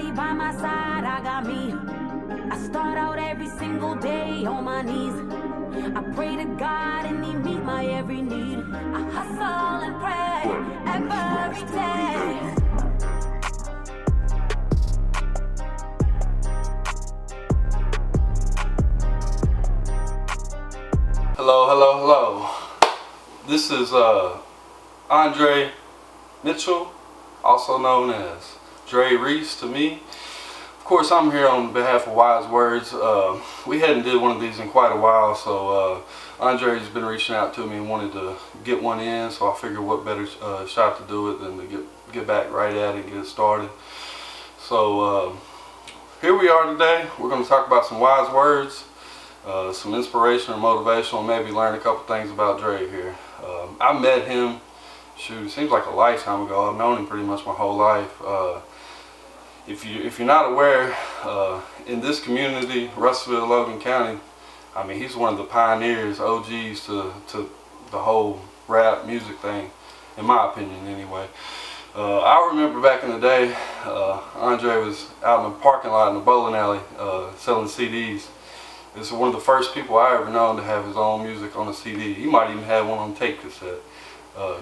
nobody by my side, I got me. I start out every single day on my knees. I pray to God and He meet my every need. I hustle and pray every day. Hello, hello, hello. This is Andre Mitchell, also known as Dre Reese to me. Of course, I'm here on behalf of Wyze Wordz. We hadn't did one of these in quite a while, so Andre's been reaching out to me and wanted to get one in, so I figured what better shot to do it than to get back right at it and get it started. So here we are today. We're going to talk about some Wyze Wordz. Some inspiration or motivational, maybe learn a couple things about Dre here. I met him, shoot, it seems like a lifetime ago. I've known him pretty much my whole life. If you're not aware, in this community, Russellville, Logan County, I mean, he's one of the pioneers, OGs to the whole rap music thing, in my opinion anyway. I remember back in the day, Andre was out in the parking lot in the bowling alley selling CDs. This is one of the first people I ever known to have his own music on a CD. He might even have one on tape cassette.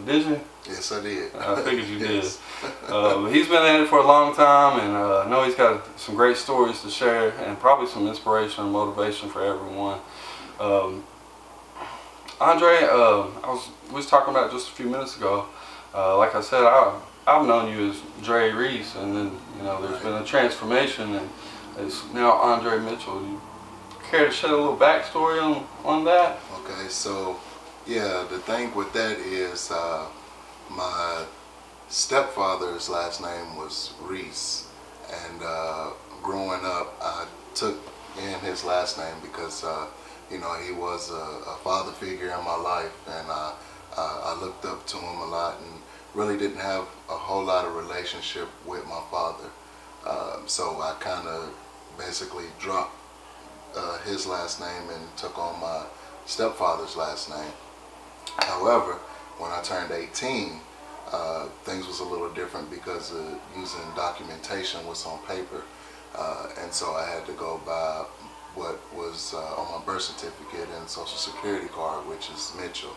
Did you? Yes, I did. I figured you yes. did. But he's been at it for a long time, and I know he's got some great stories to share, and probably some inspiration and motivation for everyone. Andre, we was talking about just a few minutes ago. Like I said, I've known you as Dre Reese, and then there's been a transformation, and it's now Andre Mitchell. Care to shed a little backstory on that? Okay, so yeah, the thing with that is my stepfather's last name was Reese, and growing up I took in his last name because he was a father figure in my life, and I looked up to him a lot and really didn't have a whole lot of relationship with my father, so I kind of basically dropped his last name and took on my stepfather's last name. However, when I turned 18, things was a little different because using documentation was on paper, and so I had to go by what was on my birth certificate and social security card, which is Mitchell.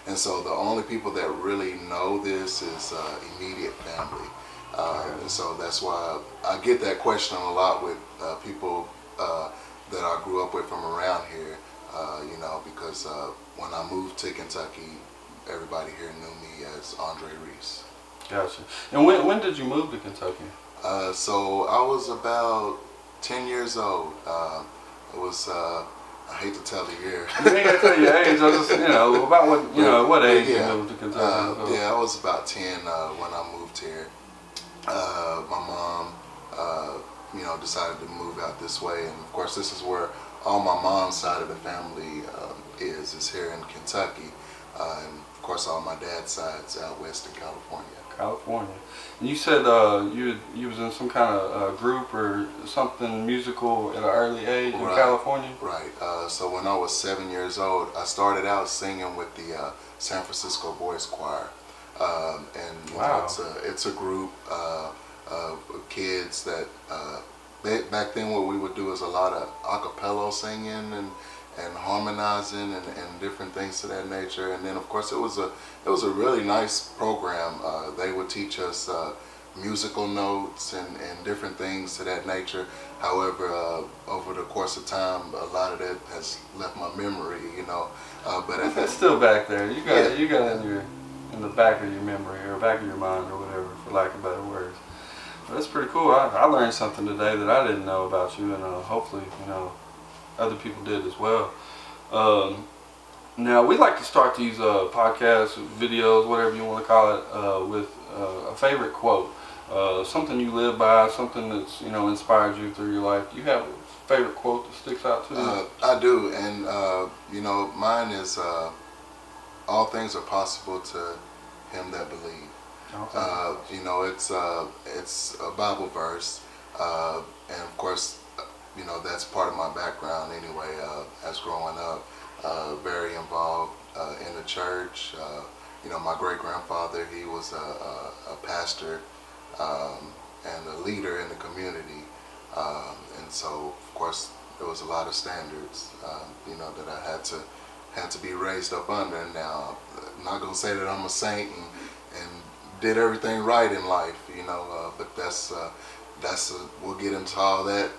And so the only people that really know this is immediate family. And so that's why I get that question a lot with people that I grew up with from around here, because when I moved to Kentucky, everybody here knew me as Andre Reese. Gotcha. And when did you move to Kentucky? So I was about 10 years old. It was, I hate to tell the year. You ain't gotta tell your age, I just, about what age you moved to Kentucky? Yeah, I was about 10 when I moved here. My mom, decided to move out this way, and of course this is where all my mom's side of the family is here in Kentucky, and of course all my dad's side's out west in California. California. And you said you was in some kind of group or something musical at an early age in California? Right. So when I was 7 years old, I started out singing with the San Francisco Boys Choir, and wow. It's a group of kids that back then what we would do is a lot of a cappella singing and harmonizing and different things to that nature. And then of course it was a really nice program. They would teach us musical notes and different things to that nature. However, over the course of time, a lot of that has left my memory, but it's still back there. You got it in the back of your memory or back of your mind or whatever, for lack of better words. That's pretty cool. I learned something today that I didn't know about you, and hopefully, other people did as well. Now, we like to start these podcasts, videos, whatever you want to call it, with a favorite quote. Something you live by, something that's, inspired you through your life. Do you have a favorite quote that sticks out to you? I do, and, mine is, all things are possible to him that believe. It's a Bible verse, and of course, that's part of my background anyway. As growing up, very involved in the church. My great grandfather, he was a pastor, and a leader in the community. And so, of course, there was a lot of standards, that I had to be raised up under. Now, I'm not gonna say that I'm a saint and did everything right in life, but that's we'll get into all that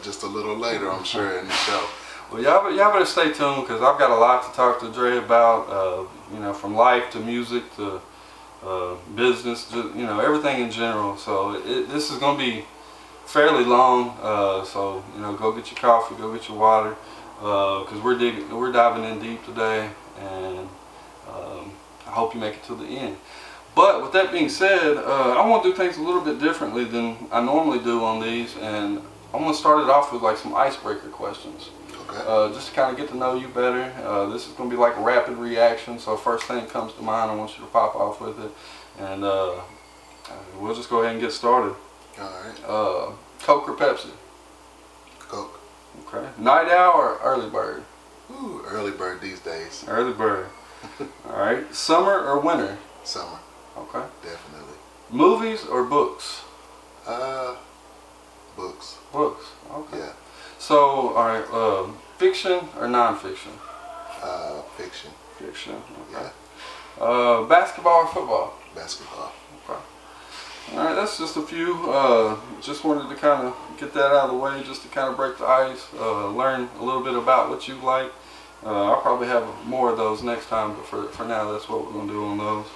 just a little later, I'm sure, in the show. Well, y'all better stay tuned, because I've got a lot to talk to Dre about. From life to music to business, just, everything in general. So this is gonna be fairly long. So go get your coffee, go get your water, because we're diving in deep today, and I hope you make it to the end. But with that being said, I want to do things a little bit differently than I normally do on these, and I'm going to start it off with like some icebreaker questions. Okay. Just to kind of get to know you better. This is going to be like rapid reaction, so first thing comes to mind, I want you to pop off with it, and we'll just go ahead and get started. All right. Coke or Pepsi? Coke. Okay. Night owl or early bird? Ooh, early bird these days. Early bird. All right. Summer or winter? Summer. Okay. Definitely. Movies or books? Books. Books. Okay. Yeah. So, all right. Fiction or nonfiction? Fiction. Fiction. Okay. Yeah. Basketball or football? Basketball. Okay. All right. That's just a few. Just wanted to kind of get that out of the way, just to kind of break the ice, learn a little bit about what you like. I'll probably have more of those next time, but for now, that's what we're gonna do on those.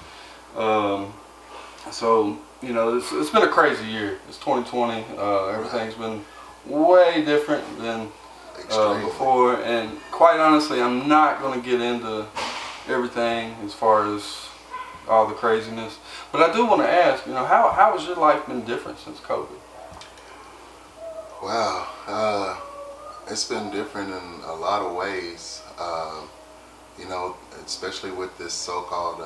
So it's been a crazy year. It's 2020. Everything's been way different than before, and quite honestly, I'm not going to get into everything as far as all the craziness. But I do want to ask, how has your life been different since COVID? Wow, it's been different in a lot of ways. Especially with this so-called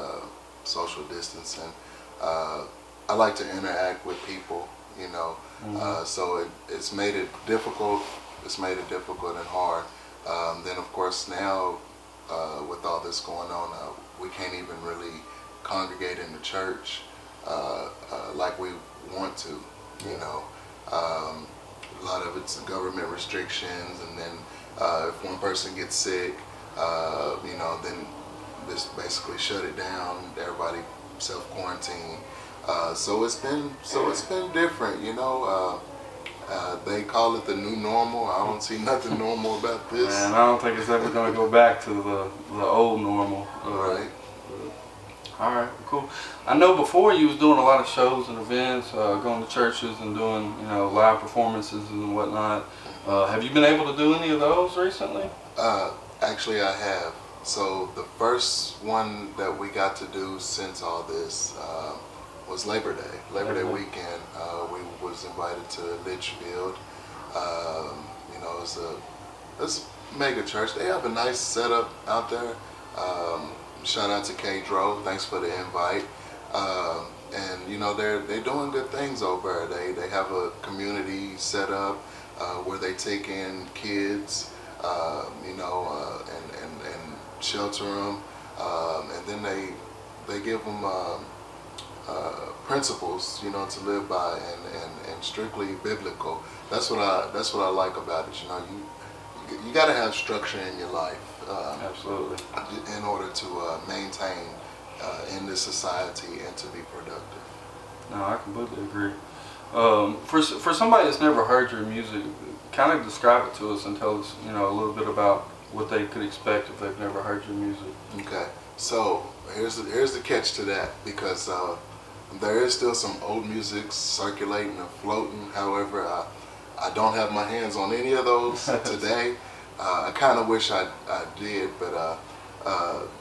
social distancing. I like to interact with people, so it's made it difficult. It's made it difficult and hard. Then of course now, with all this going on, we can't even really congregate in the church like we want to. A lot of it's government restrictions, and then if one person gets sick, then just basically shut it down. Everybody self-quarantine. So it's been different. They call it the new normal. I don't see nothing normal about this. Man, I don't think it's ever going to go back to the old normal. Right. All right, cool. I know before you was doing a lot of shows and events, going to churches and doing live performances and whatnot. Have you been able to do any of those recently? Actually, I have. So the first one that we got to do since all this was Labor Day. Labor Day weekend. We was invited to Litchfield. It's a mega church. They have a nice setup out there. Shout out to K Dro. Thanks for the invite. And they're doing good things over there. They have a community set up where they take in kids, and shelter them, and then they give them principles, to live by, and strictly biblical. That's what I like about it. You got to have structure in your life. Absolutely. In order to maintain in this society and to be productive. No, I completely agree. For somebody that's never heard your music, kind of describe it to us and tell us, a little bit about what they could expect if they've never heard your music. Okay, so here's the catch to that, because there is still some old music circulating and floating. However, I don't have my hands on any of those today. I kind of wish I did, but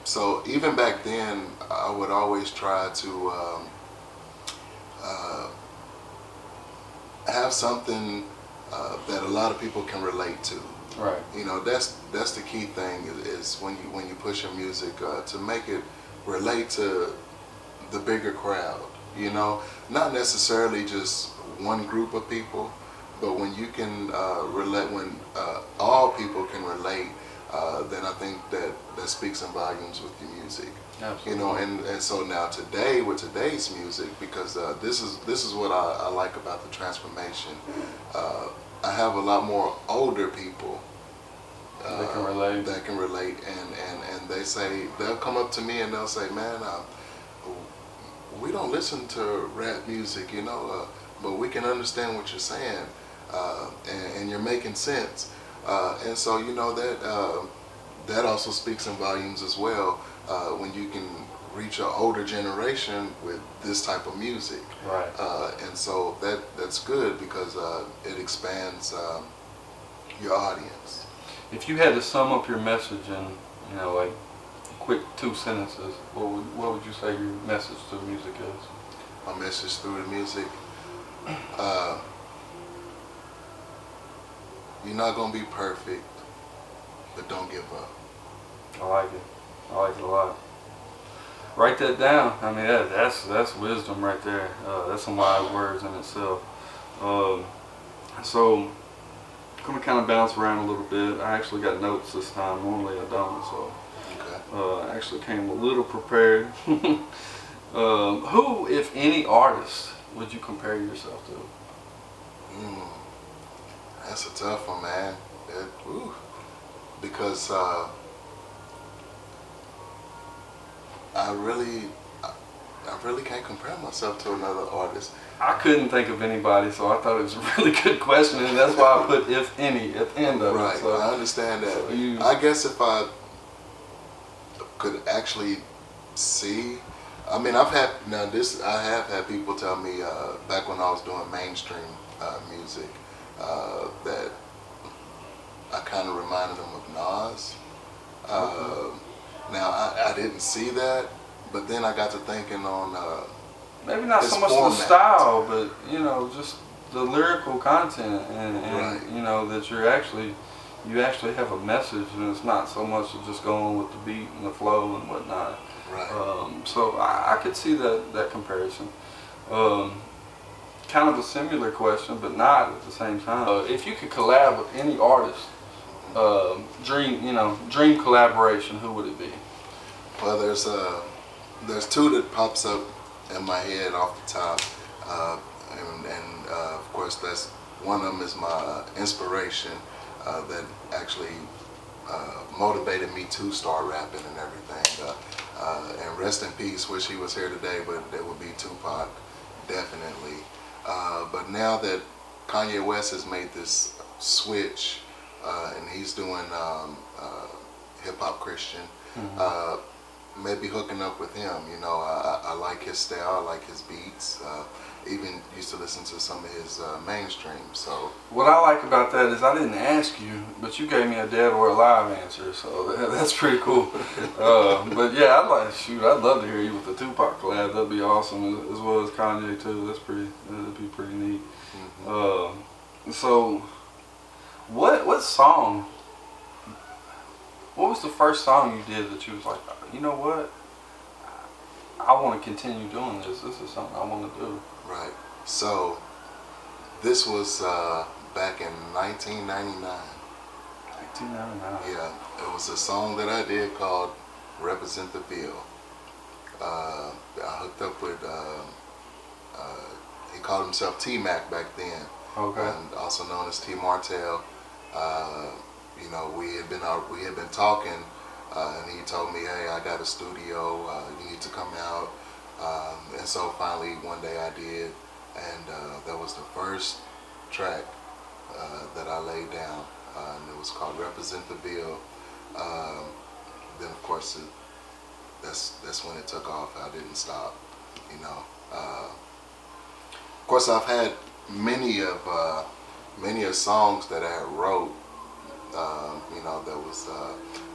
so even back then, I would always try to have something that a lot of people can relate to. Right. That's the key thing is when you push your music to make it relate to the bigger crowd. Not necessarily just one group of people, but when you can relate, when all people can relate, then I think that speaks in volumes with your music. Absolutely. You know, and so now today, with today's music, because this is what I like about the transformation. I have a lot more older people that can relate, and they say, they'll come up to me and they'll say, man, we don't listen to rap music, you know, but we can understand what you're saying, and you're making sense, and so, you know, that also speaks in volumes as well, when you can reach an older generation with this type of music. Right. And so that's good, because it expands your audience. If you had to sum up your message in, you know, like quick 2 sentences, what would you say your message to the music is? My message through the music, you're not gonna be perfect, but don't give up. I like it. I like it a lot. Write that down. I mean, that's wisdom right there. That's some wise words in itself. So I'm gonna kind of bounce around a little bit. I actually got notes this time. Normally I don't. So Okay. I actually came a little prepared. Who, if any, artist would you compare yourself to? That's a tough one, man. Because I really can't compare myself to another artist. I couldn't think of anybody, so I thought it was a really good question, and that's why I put "if any" at the end of Right, it. So, I understand that. So I guess if I could actually see, I mean, I have had people tell me back when I was doing mainstream music that I kind of reminded them of Nas. Now I didn't see that, but then I got to thinking on maybe not so much format. the style, but you know, just the lyrical content, and Right. you know that you actually have a message, and it's not so much of just going with the beat and the flow and whatnot. Right. So I could see that comparison. Kind of a similar question, but not at the same time. If you could collab with any artist, dream collaboration, who would it be? Well, there's 2 that pops up in my head off the top, and of course that's one of them is my inspiration that actually motivated me to start rapping and everything. And rest in peace, wish he was here today, but it would be Tupac, definitely. But now that Kanye West has made this switch, and he's doing hip hop Christian, maybe hooking up with him. You know, I like his style, I like his beats. Even used to listen to some of his mainstream. So what I like about that is I didn't ask you, but you gave me a dead or alive answer, so that's pretty cool. But yeah, I'd love to hear you with the Tupac collab. That'd be awesome, as well as Kanye too. That'd be pretty neat. So what song? What was the first song you did that you was like, you know what? I want to continue doing this. This is something I want to do. Right. So this was back in 1999. 1999. Yeah, it was a song that I did called "Represent the Bill." I hooked up with he called himself T-Mac back then. Okay. And also known as T Martell. You know, we had been talking, and he told me, hey, I got a studio, you need to come out. And so finally one day I did, and that was the first track that I laid down, and it was called "Represent the Bill." Then of course that's when it took off. I didn't stop, you know. Of course I've had many of songs that I wrote, you know, that was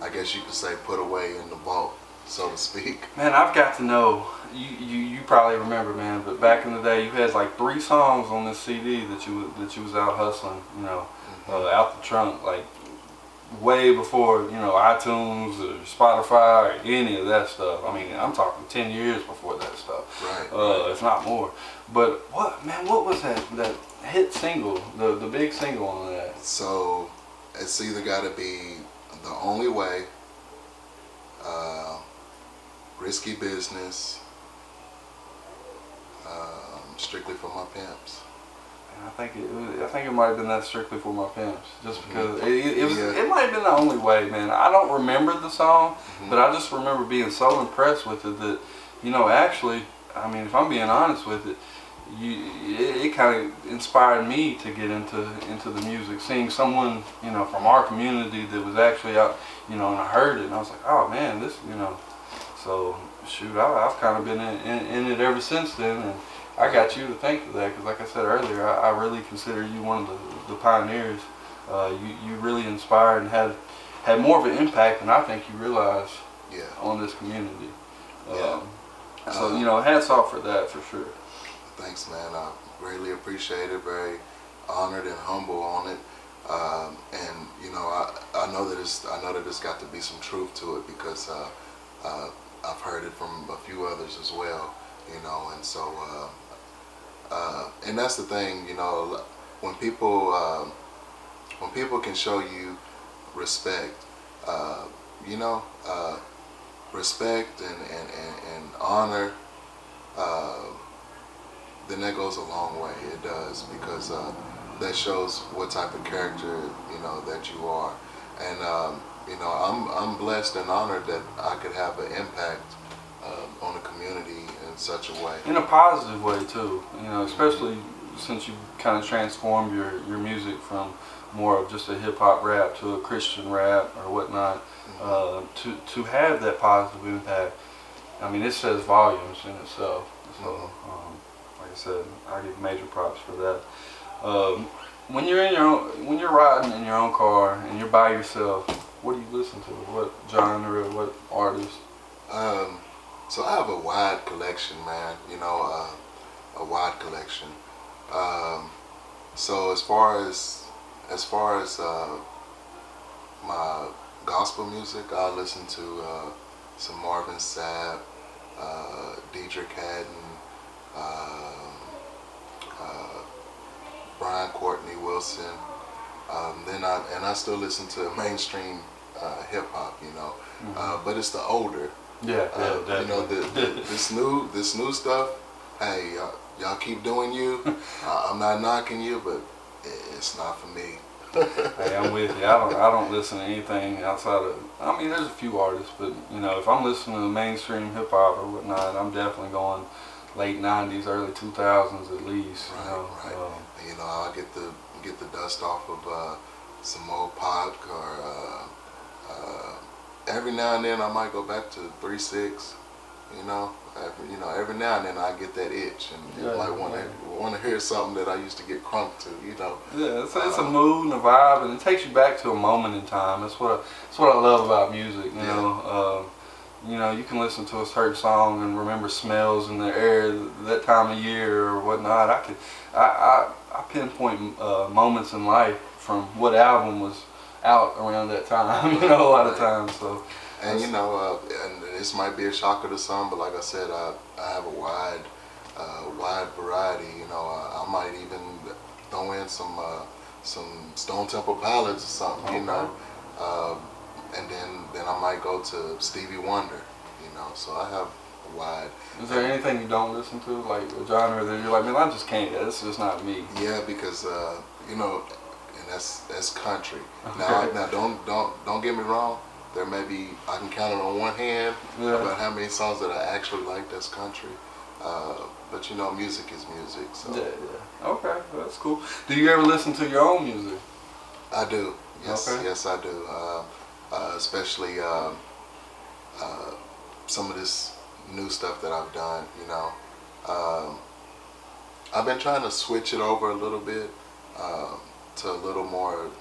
I guess you could say put away in the vault, so to speak. Man, I've got to know, you probably remember, man, but back in the day you had like 3 songs on this CD that you was out hustling, you know, out the trunk, like way before, you know, iTunes or Spotify or any of that stuff. I mean, I'm talking 10 years before that stuff. Right. If not more. But what was that hit single, the big single on that? So it's either got to be The Only Way, Risky Business, Strictly for My Pimps. I think it might have been that Strictly for My Pimps, just because it might have been The Only Way, man. I don't remember the song, but I just remember being so impressed with it that, actually, I mean, if I'm being honest with it, it kind of inspired me to get into the music. Seeing someone, from our community that was actually out, and I heard it, and I was like, oh man, this, So shoot, I've kind of been in it ever since then, and I got you to thank for that, because like I said earlier, I really consider you one of the pioneers. You really inspired and had more of an impact than I think you realize on this community. So hats off for that, for sure. Thanks, man. I greatly appreciate it. Very honored and humble on it. And I know that it's got to be some truth to it, because I've heard it from a few others as well. And so and that's the thing. When people can show you respect, respect and honor, then that goes a long way. It does, because that shows what type of character that you are. And I'm blessed and honored that I could have an impact on the community in such a way. In a positive way too, especially since you kind of transformed your music from more of just a hip hop rap to a Christian rap or whatnot, to have that positive impact. I mean, it says volumes in itself. So, like I said, I give major props for that. When you're riding in your own car and you're by yourself, what do you listen to? What genre? What artist? So I have a wide collection, man. A wide collection. So as far as my gospel music, I listen to some Marvin Sapp, Deidre Cadden, Brian Courtney Wilson. Then I still listen to mainstream hip hop, but it's the older. This new stuff. Hey, y'all keep doing you. I'm not knocking you, but it's not for me. Hey, I'm with you. I don't listen to anything outside of. I mean, there's a few artists, but if I'm listening to mainstream hip hop or whatnot, I'm definitely going late '90s, early 2000s at least. Right. I'll get the dust off of some old pop, or every now and then I might go back to 3-6. Every now and then I get that itch, and you might want to hear something that I used to get crunk to. Yeah, it's a mood and a vibe, and it takes you back to a moment in time. That's what I love about music. You can listen to a certain song and remember smells in the air that time of year or whatnot. I pinpoint moments in life from what album was out around that time. A lot of times. So. And and this might be a shocker to some, but like I said, I have a wide variety. I might even throw in some Stone Temple Pilots or something. And then I might go to Stevie Wonder. So I have a wide. Is there anything you don't listen to, like a genre that you're like, man, I just can't. It's just not me. Yeah, because and that's country. Okay. Now don't get me wrong. There may be, I can count it on one hand about how many songs that I actually like that's country. But music is music. So. Yeah. Okay, well, that's cool. Do you ever listen to your own music? I do. Yes, okay. Yes, I do. Especially some of this new stuff that I've done. I've been trying to switch it over a little bit to a little more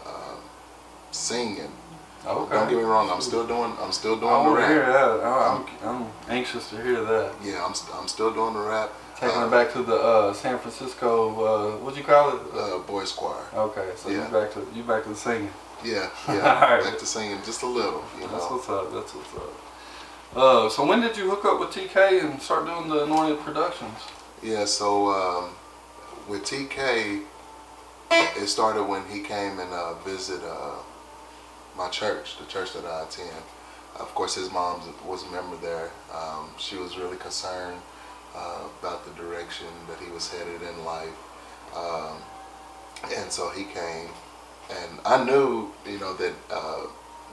singing. Okay. Don't get me wrong. I'm still doing I the want to rap. hear that. I'm anxious to hear that. Yeah, I'm still doing the rap. Taking it back to the San Francisco. What'd you call it? Boys choir. Okay, so you back to the singing. Yeah. Right. Back to singing just a little. That's what's up. So when did you hook up with TK and start doing the Annointed Productions? Yeah. So with TK, it started when he came and visit my church, the church that I attend. Of course, his mom was a member there. She was really concerned about the direction that he was headed in life. And so he came, and I knew,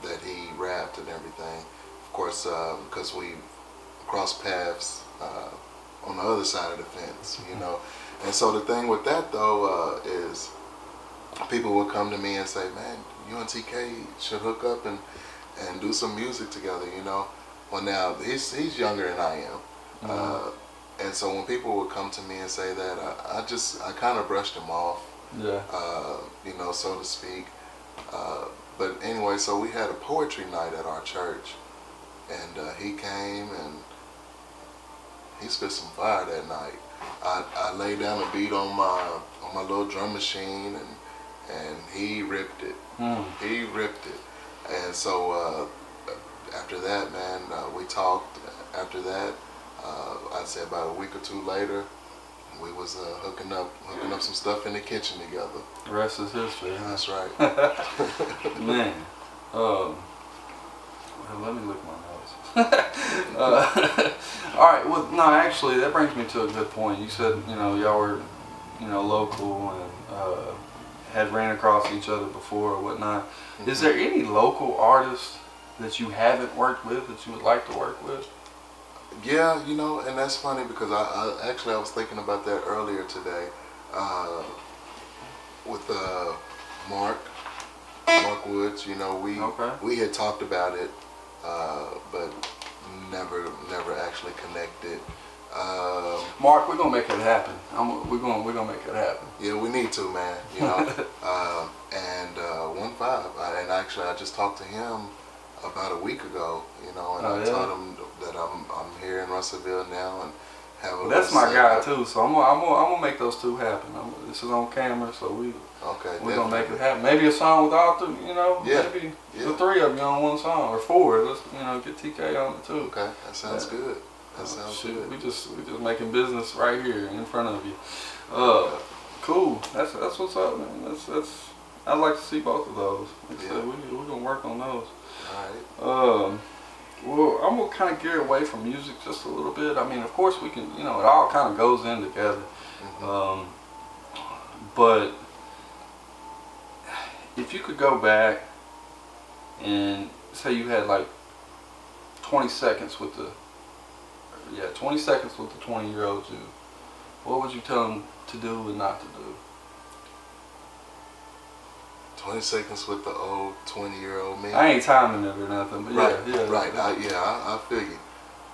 that he rapped and everything. Of course, because we crossed paths on the other side of the fence, And so the thing with that though is people would come to me and say, "Man, you and TK should hook up and do some music together," Well, now he's younger than I am, and so when people would come to me and say that, I kind of brushed him off, so to speak. But anyway, so we had a poetry night at our church, and he came and he spit some fire that night. I laid down a beat on my little drum machine, and he ripped it. He ripped it. And so after that, man, we talked. After that, I'd say about a week or two later, we was hooking up some stuff in the kitchen together. The rest is history. Huh? That's right. Man, well, let me look at my notes. All right. Well, no, actually, that brings me to a good point. You said, y'all were, local and had ran across each other before or whatnot. Mm-hmm. Is there any local artists that you haven't worked with that you would like to work with? Yeah, and that's funny because I was thinking about that earlier today with Mark Woods. We had talked about it, but never actually connected. Mark, we're gonna make it happen. We're gonna make it happen. Yeah, we need to, man. And 1-5, and actually I just talked to him about a week ago, and I told him that I'm here in Russellville now and have a. That's my guy too, so I'm gonna make those two happen. This is on camera, so we're gonna make it happen. Maybe a song with all three, maybe the three of you on one song or four. Let's get TK on it too. Okay, that sounds good. That sounds good. We just making business right here in front of you. Cool. That's what's up, man. That's I'd like to see both of those. Like I said, we're gonna work on those. All right. Well, I'm gonna kind of gear away from music just a little bit. I mean, of course we can, it all kind of goes in together. Mm-hmm. But if you could go back and say you had like 20 seconds with the 20-year-old you, what would you tell him to do and not to do? 20 seconds with the old 20-year-old me. I ain't timing it or nothing, but right. I feel you.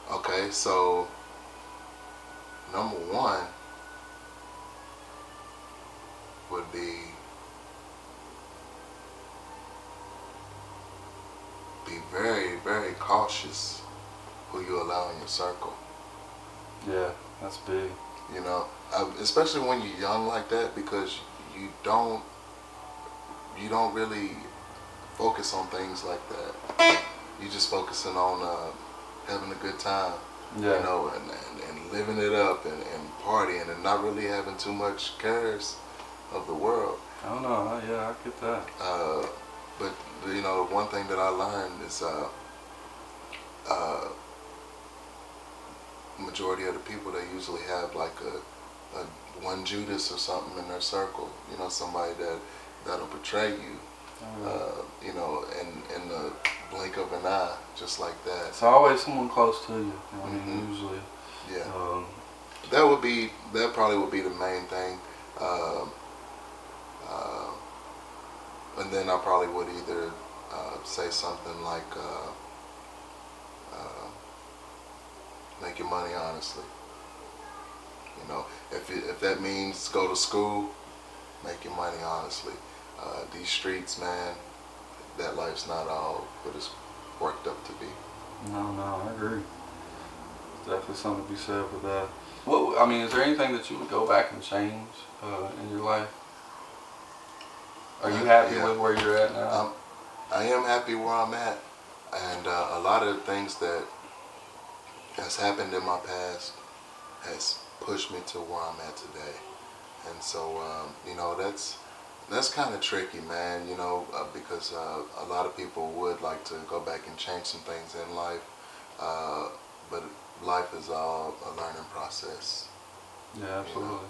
Okay, so number one would be very, very cautious who you allow in your circle. Yeah, that's big. Especially when you're young like that, because you don't really focus on things like that. You're just focusing on having a good time, and living it up and partying and not really having too much cares of the world. I don't know. Yeah, I get that. But one thing that I learned is majority of the people, they usually have like a one Judas or something in their circle. Somebody that'll betray you. In the blink of an eye, just like that. It's always someone close to you. Mm-hmm. Usually. Yeah. That probably would be the main thing. And then I probably would either say something like, make your money honestly. If that means go to school, make your money honestly. These streets, man, that life's not all what it's worked up to be. No, I agree. Definitely something to be said for that. Well, is there anything that you would go back and change in your life? Are you happy with where you're at now? I am happy where I'm at, and a lot of the things that has happened in my past has pushed me to where I'm at today, and so That's kind of tricky, man, you know, because a lot of people would like to go back and change some things in life, but life is all a learning process. Yeah, absolutely. You know?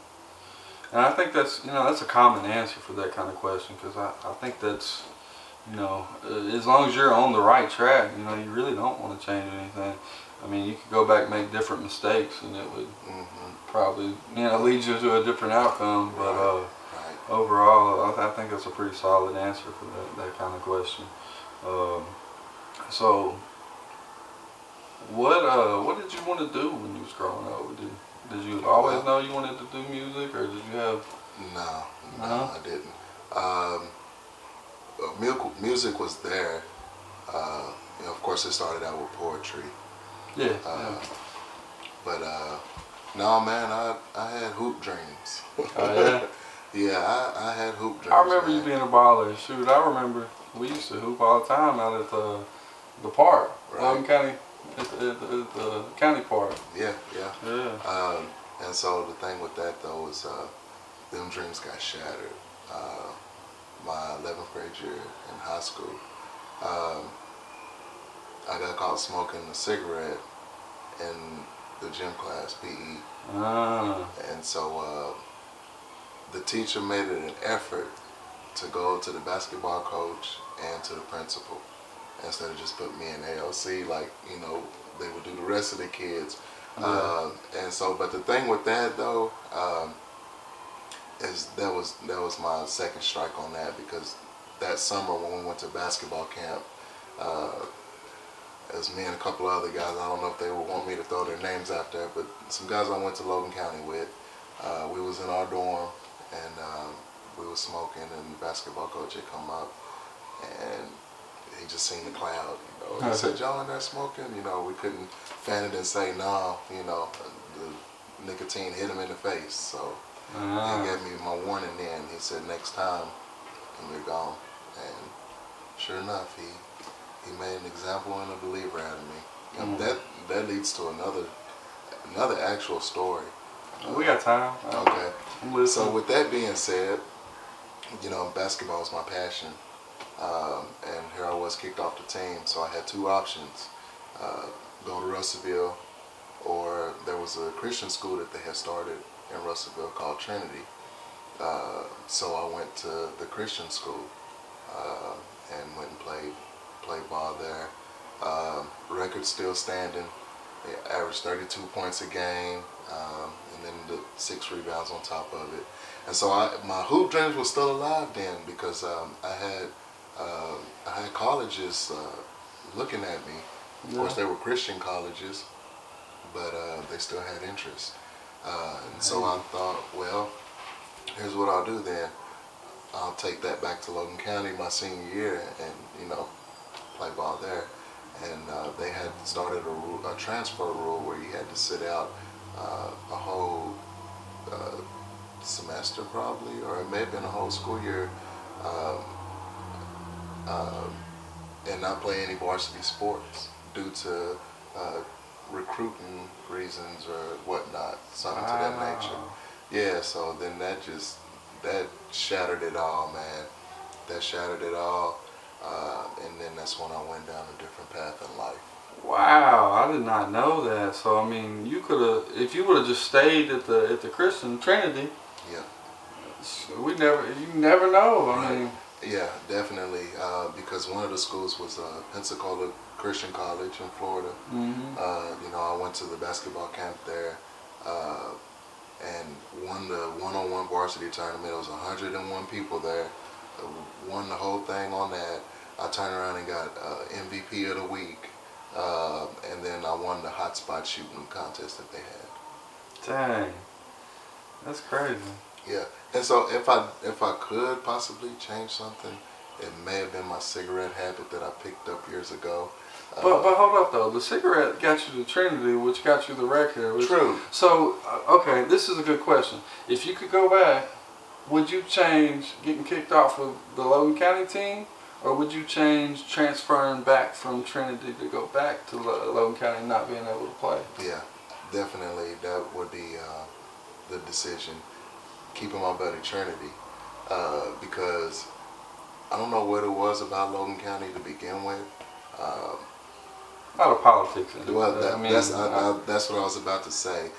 And I think that's, that's a common answer for that kind of question, because I think that's, as long as you're on the right track, you really don't want to change anything. I mean, you could go back and make different mistakes, and it would probably, lead you to a different outcome. But overall, I think that's a pretty solid answer for that kind of question. So, what did you want to do when you was growing up? Did you always know you wanted to do music, or did you have? No, I didn't. Music was there. Of course, it started out with poetry. Yeah. But no, man, I had hoop dreams. Oh yeah. Yeah, I had hoop dreams. I remember man. you being a baller. Shoot, I remember we used to hoop all the time out at the park, Logan County, at the county park. Yeah. Yeah. And so the thing with that though is, them dreams got shattered. My 11th grade year in high school, I got caught smoking a cigarette in the gym class, PE. And so the teacher made it an effort to go to the basketball coach and to the principal instead of just put me in ALC like, they would do the rest of the kids. Yeah. And so, but the thing with that though, is that was my second strike on that, because that summer when we went to basketball camp, it was me and a couple of other guys. I don't know if they would want me to throw their names out there, but some guys I went to Logan County with, we was in our dorm and we was smoking, and the basketball coach had come up and he just seen the cloud, He said, "Y'all in there smoking?" We couldn't fan it and say no, the nicotine hit him in the face. So he gave me my warning then. He said, "Next time, and you're gone." And sure enough, he made an example and a believer out of me. That leads to another actual story. We got time. Okay. I'm listening. So with that being said, basketball is my passion. And here I was kicked off the team, so I had two options. Go to Russellville, or there was a Christian school that they had started in Russellville called Trinity. So I went to the Christian school and went and played ball there. Record still standing. They averaged 32 points a game, and then the 6 rebounds on top of it. And so my hoop dreams were still alive then, because I had colleges looking at me. Of course, they were Christian colleges, but they still had interest. And so I thought, well, here's what I'll do then. I'll take that back to Logan County my senior year and, play ball there. And they had started a transfer rule where you had to sit out a whole semester probably, or it may have been a whole school year, and not play any varsity sports due to recruiting reasons or whatnot, something to that nature. Yeah, so then that shattered it all, man. That shattered it all, and then that's when I went down a different path in life. Wow, I did not know that. So I mean, you could have, if you would have just stayed at the Christian Trinity. Yeah. You never know. I mean. Yeah, definitely. Because one of the schools was Pensacola Christian College in Florida. I went to the basketball camp there and won the one-on-one varsity tournament. It was 101 people there. Won the whole thing on that. I turned around and got MVP of the week, and then I won the hot spot shooting contest that they had. Dang, that's crazy. Yeah, and so if I could possibly change something, it may have been my cigarette habit that I picked up years ago. But hold up though, the cigarette got you to Trinity, which got you the record. True. So okay, this is a good question. If you could go back, would you change getting kicked off of the Logan County team, or would you change transferring back from Trinity to go back to Logan County and not being able to play? Yeah, definitely that would be the decision. Keeping my buddy Trinity, because I don't know what it was about Logan County to begin with. A lot of politics in it. Well, that's what I was about to say.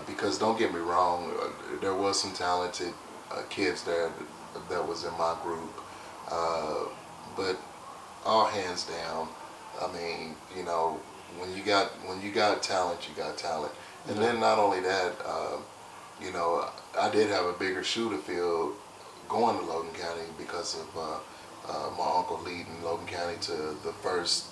Because don't get me wrong, there was some talented kids there that was in my group, but all hands down, I mean, you know, when you got talent, you got talent, and then not only that, you know, I did have a bigger shoe to fill going to Logan County because of my uncle leading Logan County to the first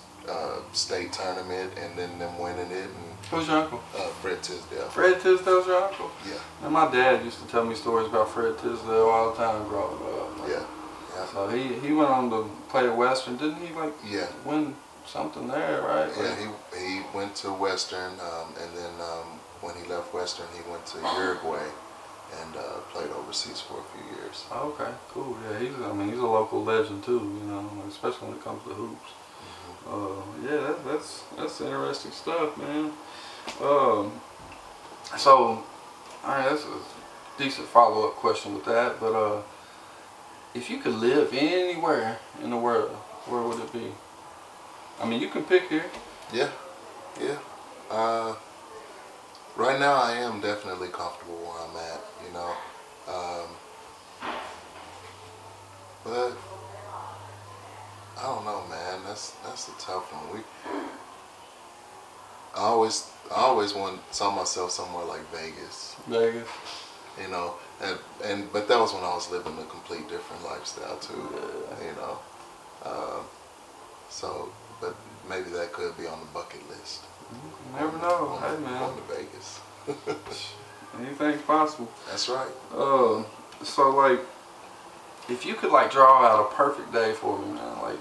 state tournament and then them winning it. And who's your uncle? Fred Tisdale. Fred Tisdale's your uncle? Yeah. And my dad used to tell me stories about Fred Tisdale all the time growing up. Yeah. Yeah. So he went on to play at Western, didn't he? Like win something there, right? Yeah, he went to Western, and then when he left Western, he went to Uruguay and played overseas for a few years. Okay, cool. Yeah, he's a local legend too. You know, especially when it comes to hoops. Yeah, that's interesting stuff, man. So, all right, that's a decent follow-up question with that. But if you could live anywhere in the world, where would it be? I mean, you can pick here. Yeah. Right now, I am definitely comfortable where I'm at. You know, but I don't know, man. That's a tough one. I always saw myself somewhere like Vegas. Vegas. You know, but that was when I was living a complete different lifestyle too. Yeah. You know, so but maybe that could be on the bucket list. You never know. Hey, man. Going to Vegas. Anything's possible. That's right. So like, if you could like draw out a perfect day for me, man, like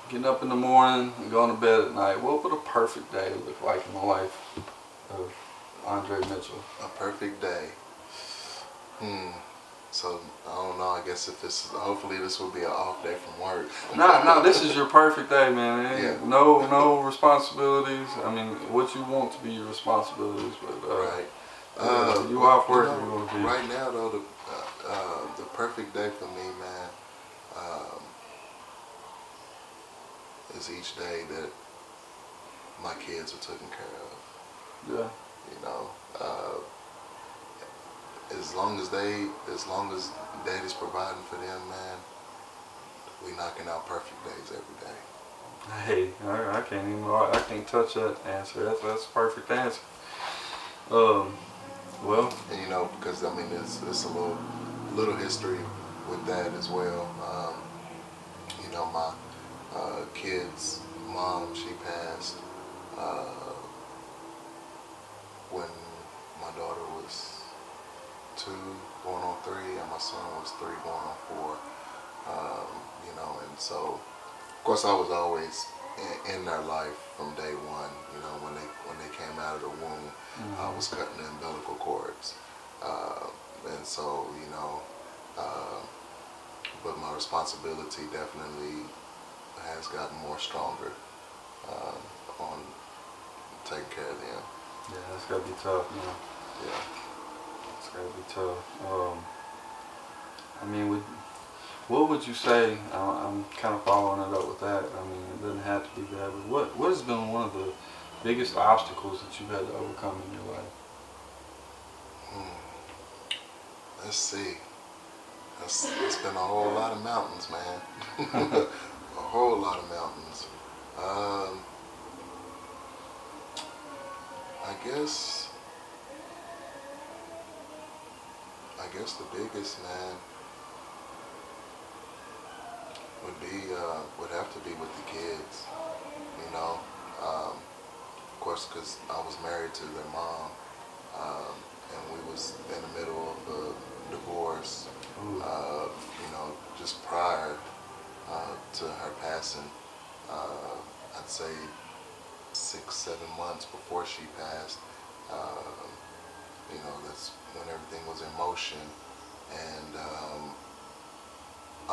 getting up in the morning and going to bed at night, what would a perfect day look like in the life of Andre Mitchell? A perfect day. So I don't know. I guess hopefully this will be an off day from work. No, this is your perfect day, man. Yeah. No responsibilities. I mean, what you want to be your responsibilities, but right. You off work, you want to be. Right now, though, the perfect day for me, man, is each day that my kids are taken care of. Yeah. You know, as long as Daddy's providing for them, man, we knocking out perfect days every day. Hey, I can't touch that answer. That's a perfect answer. Well, and you know, because I mean, it's a little history with that as well. You know, my kid's mom, she passed when my daughter was 2 going on 3 and my son was 3 going on 4. You know, and so of course I was always in their life from day one. You know, when they came out of the womb, I was cutting the umbilical cords, and so you know, but my responsibility definitely has gotten more stronger on taking care of them. yeah, that's gotta be tough, man. Yeah. It's gotta be tough. I mean, what would you say? I'm kind of following it up with that. I mean, it doesn't have to be bad, but what has been one of the biggest obstacles that you've had to overcome in your life? Let's see. It's been a whole lot of mountains, man. A whole lot of mountains. I guess the biggest, man, would have to be with the kids. You know, of course, because I was married to their mom, and we was in the middle of a divorce. You know, just prior to her passing, I'd say 6-7 months before she passed. You know, that's when everything was in motion, and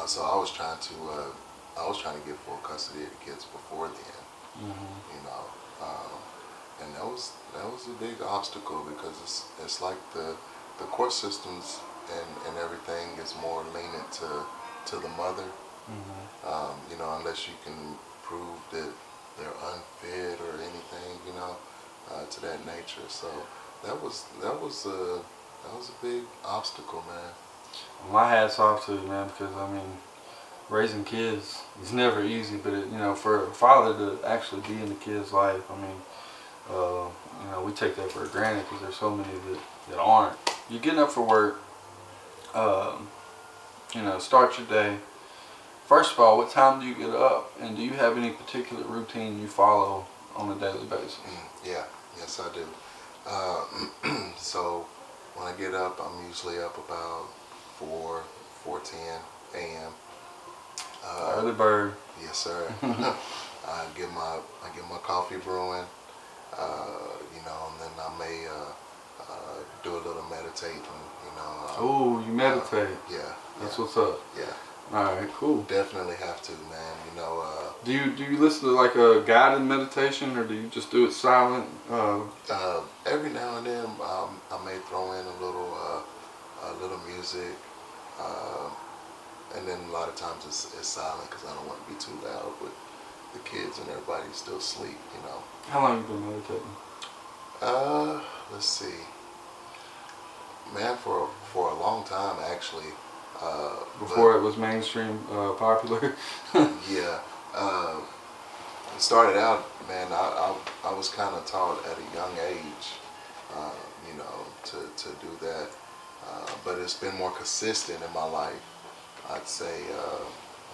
so I was trying to get full custody of the kids before then. You know, and that was a big obstacle because it's like the court systems and everything is more lenient to the mother. You know, unless you can prove that they're unfit or anything, you know, to that nature. So that was a big obstacle, man. My hat's off to you, man, because I mean, raising kids is never easy, but you know, for a father to actually be in the kid's life, I mean, you know, we take that for granted because there's so many that aren't. You're getting up for work, you know, start your day. First of all, what time do you get up, and do you have any particular routine you follow on a daily basis? Yeah, yes I do. So when I get up, I'm usually up about 4:10 a.m. Early bird. Yes, sir. I get my coffee brewing, you know, and then I may do a little meditating, you know. Oh, you meditate. Yeah. That's what's up. Yeah. All right, cool. Definitely have to, man. You know. Do you listen to like a guided meditation, or do you just do it silent? Every now and then, I may throw in a little music, and then a lot of times it's silent because I don't want to be too loud with the kids and everybody still asleep. You know. How long have you been meditating? Let's see. Man, for a long time actually. Before it was mainstream popular. Yeah. It started out, man. I was kind of taught at a young age, you know, to do that. But it's been more consistent in my life. I'd say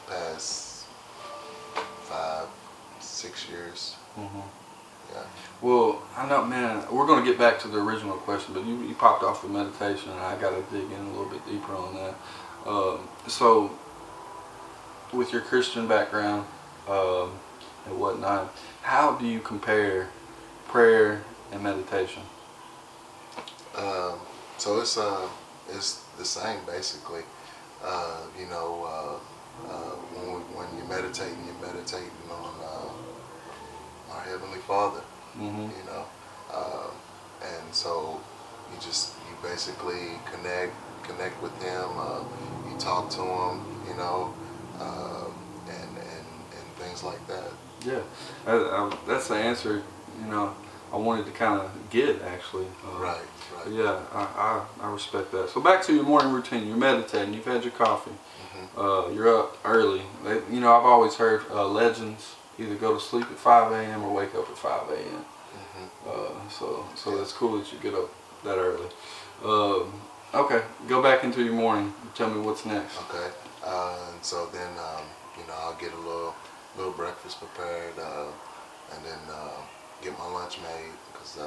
past 5-6 years. Yeah. Well, I know, man, we're going to get back to the original question, but you popped off the meditation, and I got to dig in a little bit deeper on that. So, with your Christian background and whatnot, how do you compare prayer and meditation? So it's the same basically. You know, when you're meditating on our Heavenly Father. You know, and so you basically connect with Him. You talk to Him, you know, and things like that. Yeah, that's the answer. You know, I wanted to kind of get actually. Right. Yeah, I respect that. So back to your morning routine. You're meditating. You've had your coffee. You're up early. You know, I've always heard legends either go to sleep at 5 a.m. or wake up at 5 a.m. So that's cool that you get up that early. Okay, go back into your morning. Tell me what's next. Okay, and so then you know, I'll get a little breakfast prepared, and then get my lunch made because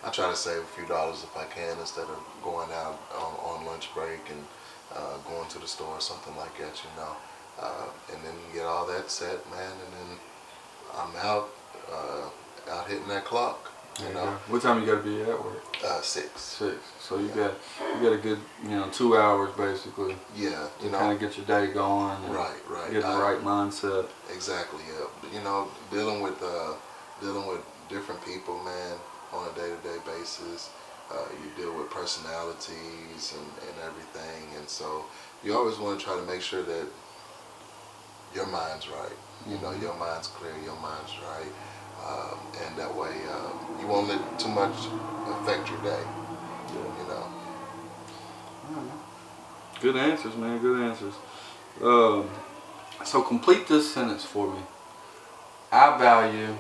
I try to save a few dollars if I can instead of going out on lunch break and going to the store or something like that, you know. And then get all that set, man, and then I'm out hitting that clock. You know. What time you got to be at work? 6. 6. So you got a good 2 hours basically. Yeah, to kind of get your day going. And right. Get the right mindset. Exactly. Yeah. You know, dealing with different people, man, on a day-to-day basis. You deal with personalities and everything, and so you always want to try to make sure that your mind's right. You know, your mind's clear, your mind's right. And that way you won't let too much affect your day. You know. Good answers, man. Good answers. So complete this sentence for me. I value ...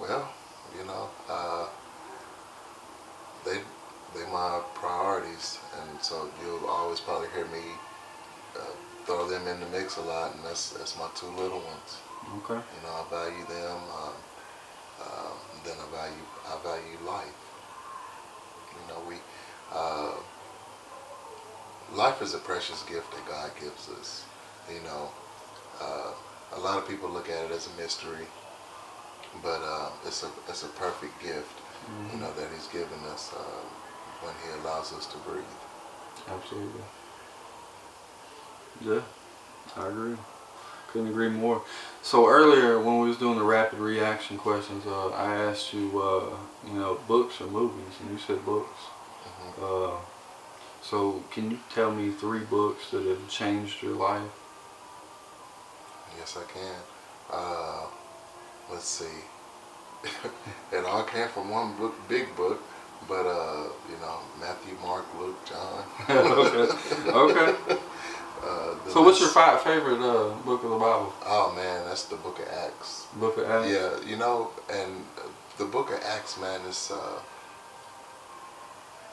Well, you know, they my priorities, and so you'll always probably hear me throw them in the mix a lot, and that's my 2 little ones. Okay. You know, I value them. Then I value life. You know, life is a precious gift that God gives us. You know, a lot of people look at it as a mystery, but it's a perfect gift. You know, that He's given us when He allows us to breathe. Absolutely. Yeah, I agree. Couldn't agree more. So earlier when we was doing the rapid reaction questions, I asked you, books or movies, and you said books. So can you tell me 3 books that have changed your life? Yes, I can. Let's see. It all came from one book, big book, but Matthew, Mark, Luke, John. Okay. So what's your favorite book of the Bible? Oh man, that's the Book of Acts. Book of Acts? Yeah, and the Book of Acts, man, is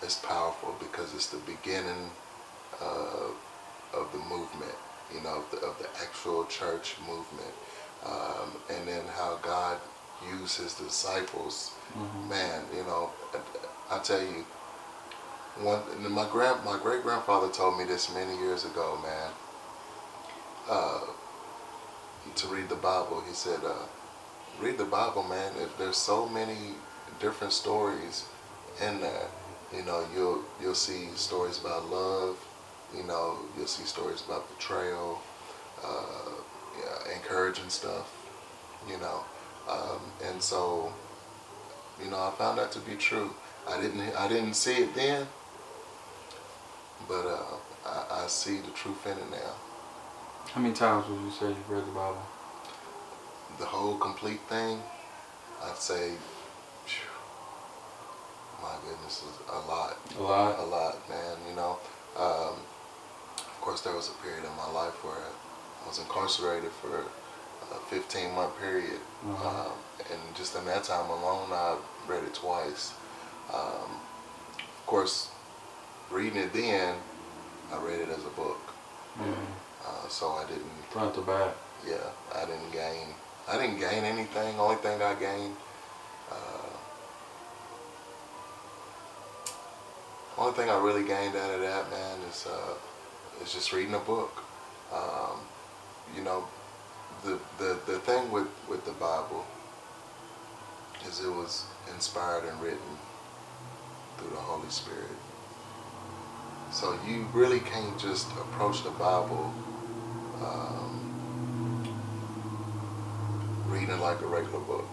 it's powerful because it's the beginning of the movement, of the actual church movement, and then how God used His disciples. Man, I tell you, my great grandfather told me this many years ago, man. To read the Bible, he said, read the Bible, man. There's so many different stories in there. You'll see stories about love. You'll see stories about betrayal, encouraging stuff. And so, I found that to be true. I didn't see it then, but I see the truth in it now. How many times would you say you've read the Bible? The whole complete thing, I'd say, my goodness, a lot. A lot? A lot, man. Of course, there was a period in my life where I was incarcerated for a 15-month period. And just in that time alone, I read it twice. Of course, reading it then, I read it as a book. So I didn't... Front to back. Yeah, I didn't gain anything. Only thing I gained... only thing I really gained out of that, man, is just reading a book. The thing with the Bible is it was inspired and written through the Holy Spirit. So you really can't just approach the Bible reading like a regular book.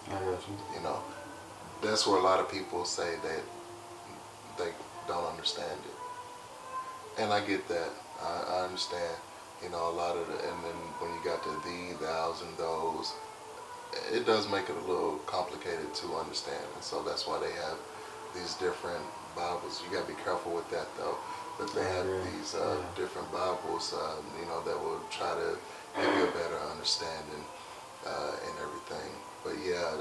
I got you. That's where a lot of people say that they don't understand it. And I get that. I understand. A lot of and then when you got the thous, and those, it does make it a little complicated to understand. And so that's why they have these different Bibles. You got to be careful with that, though. But they have these different Bibles, that will try to give you a better understanding and everything. But yeah,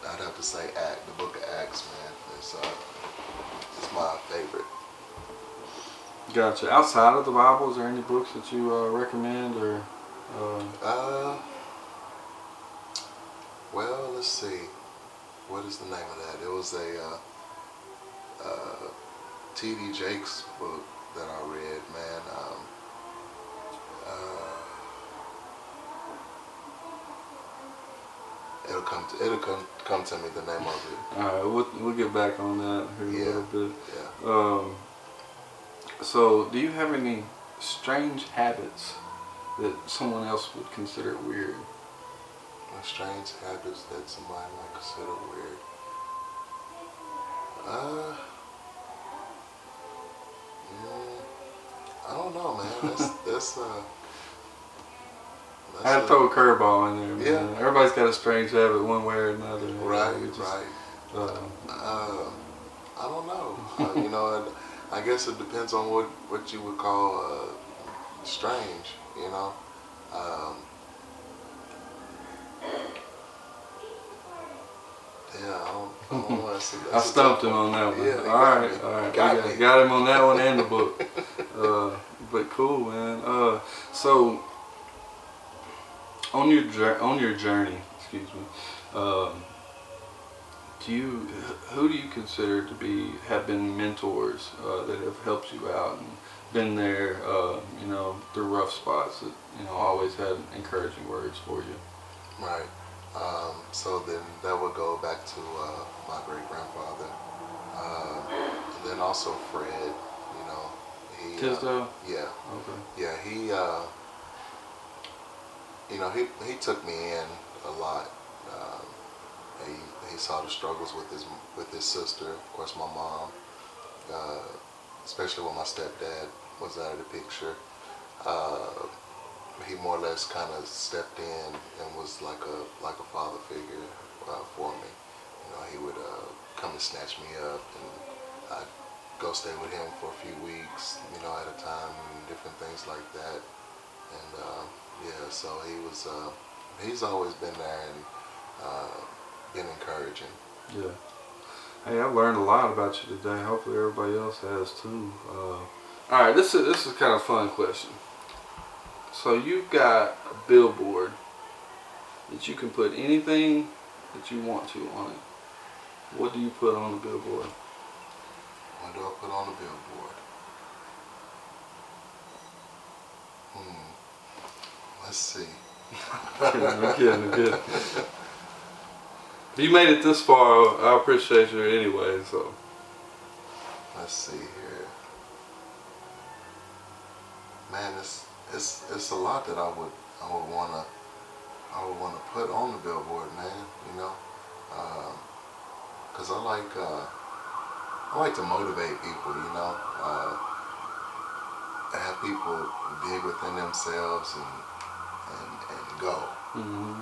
I'd have to say the Book of Acts, man. It's my favorite. Gotcha. Outside of the Bible, is there any books that you recommend or? Well, let's see. What is the name of that? It was a T.D. Jakes book that I read, man. It'll come to me, the name of it. All right, we'll get back on that here in a little bit. Yeah. So, do you have any strange habits that someone else would consider weird? Strange habits that somebody might consider weird. I don't know, man. That's I had to throw a curveball in there, man. Yeah. Everybody's got a strange habit one way or another. Right. I don't know. I guess it depends on what you would call strange, Yeah, I don't know. I stumped him on that one. Yeah, all right. Got him on that one and the book. But cool, man. So on your journey, excuse me, who do you consider to have been mentors that have helped you out and been there, through rough spots that always had encouraging words for you? Right. So then that would go back to my great grandfather, and then also Fred. Tisdale? Yeah. Okay. Yeah, he took me in a lot. he saw the struggles with his sister, of course my mom, especially when my stepdad was out of the picture. He more or less kind of stepped in and was like a father figure for me. You know, he would come and snatch me up, and I'd go stay with him for a few weeks, you know, at a time, and different things like that. And yeah, so he's always been there and been encouraging. Yeah. Hey, I've learned a lot about you today. Hopefully everybody else has too. All right, this is kind of a fun question. So you've got a billboard that you can put anything that you want to on it. What do you put on the billboard? What do I put on the billboard? Let's see. I'm kidding. If you made it this far, I appreciate you anyway. So let's see here. Man, it's a lot that I would wanna put on the billboard, man. You know, because I like to motivate people. You know, have people dig within themselves and go. Mm-hmm.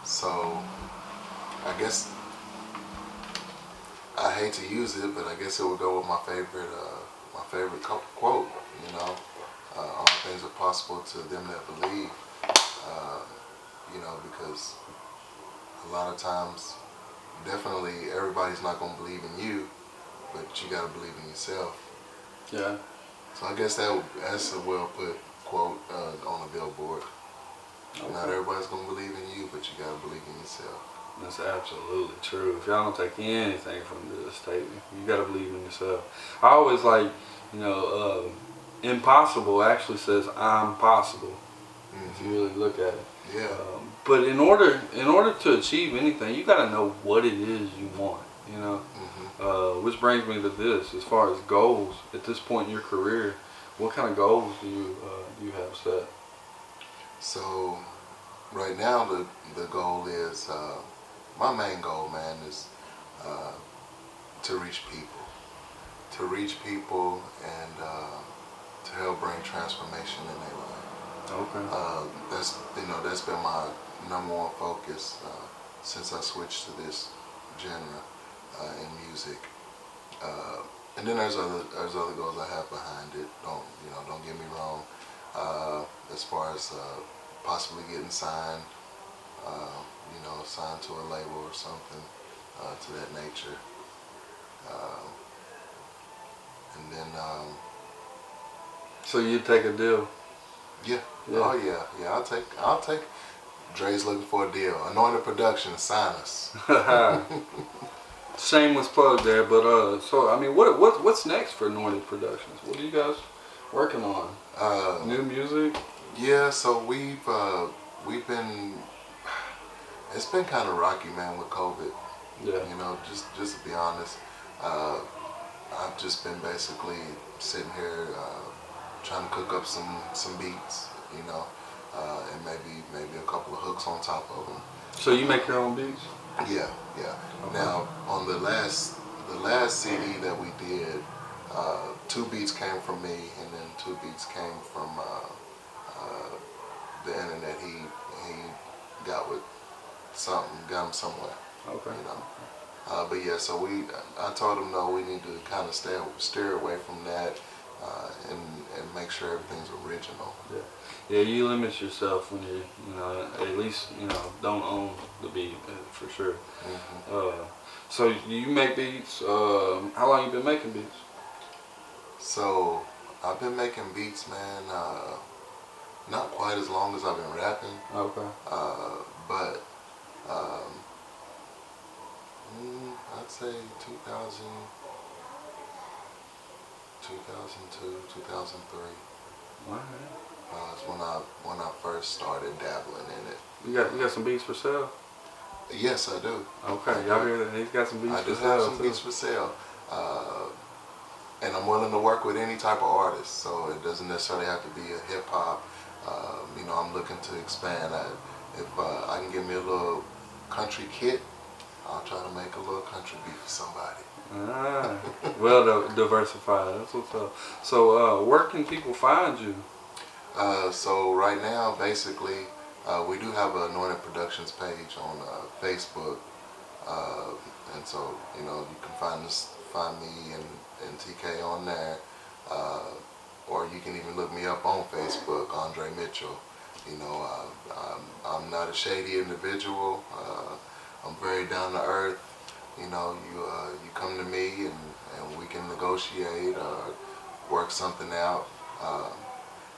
So I guess I hate to use it, but I guess it would go with my favorite quote. You know, all things are possible to them that believe. You know, because a lot of times, definitely everybody's not gonna believe in you, but you gotta believe in yourself. Yeah. So I guess that's a well put quote on a billboard. Okay. Not everybody's gonna believe in you, but you gotta believe in yourself. That's absolutely true. If y'all don't take anything from this statement, you gotta believe in yourself. I always like, you know, impossible actually says I'm possible. Mm-hmm. If you really look at it. Yeah. But in order to achieve anything, you gotta know what it is you want. You know. Mm-hmm. Which brings me to this: as far as goals, at this point in your career, what kind of goals do you have set? So, right now the goal is, my main goal, man, is to reach people and to help bring transformation in their life. Okay. That's been my number one focus since I switched to this genre in music. And then there's other goals I have behind it. Don't get me wrong. As far as possibly getting signed, signed to a label or something to that nature. And then. So you take a deal? Yeah. Oh yeah. I'll take. Dre's looking for a deal. Annointed Productions, sign us. Shameless plug there, but so I mean, what's next for Annointed Productions? What are you guys working on? New music? Yeah, so we've been. It's been kind of rocky, man, with COVID. Yeah. You know, just to be honest, I've just been basically sitting here trying to cook up some beats, you know, and maybe a couple of hooks on top of them. So you make your own beats? Yeah. Okay. Now on the last CD that we did, 2 beats came from me, and then 2 beats came from the internet. He got with got him somewhere. Okay. You know. But yeah, so I told him no, we need to kind of steer away from that and make sure everything's original. Yeah, you limit yourself when you at least don't own the beat for sure. Mm-hmm. So you make beats. How long you been making beats? So I've been making beats, man. Not quite as long as I've been rapping. Okay. But I'd say 2002, 2003. Wow. It's when I first started dabbling in it. You got some beats for sale? Yes, I do. Okay, y'all hear that? He's got some beats for sale. I do have some beats for sale. And I'm willing to work with any type of artist, so it doesn't necessarily have to be a hip hop. I'm looking to expand. If I can give me a little country kit, I'll try to make a little country beat for somebody. Ah, well diversified. That's what's up. So, where can people find you? So right now, basically, we do have an Annointed Productions page on Facebook, and so you can find me and TK on there, or you can even look me up on Facebook, Andre Mitchell. I'm not a shady individual. I'm very down to earth. You come to me and we can negotiate or work something out.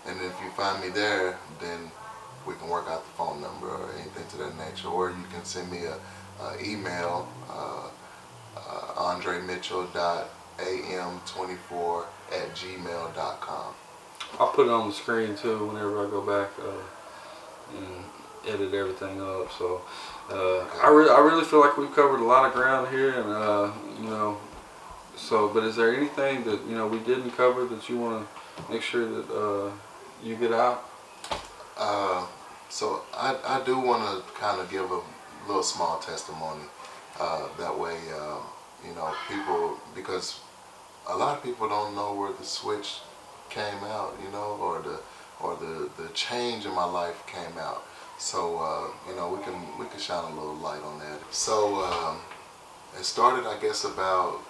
And if you find me there, then we can work out the phone number or anything to that nature. Or you can send me a email, andremitchell.am24@gmail.com. I'll put it on the screen too whenever I go back and edit everything up. So I really feel like we've covered a lot of ground here, and So, but is there anything that we didn't cover that you want to make sure that you get out? So I do want to kind of give a little small testimony. That way, people, because a lot of people don't know where the switch came out, or the change in my life came out. So we can shine a little light on that. So it started, I guess, about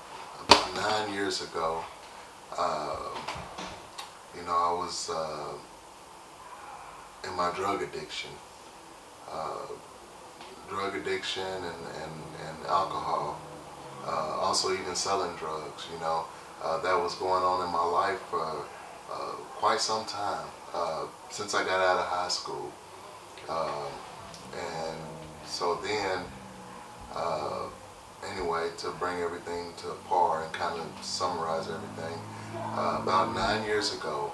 9 years ago. I was in my drug addiction and alcohol, also even selling drugs. That was going on in my life for quite some time, since I got out of high school. And so then, anyway, to bring everything to par and kind of summarize everything, about 9 years ago,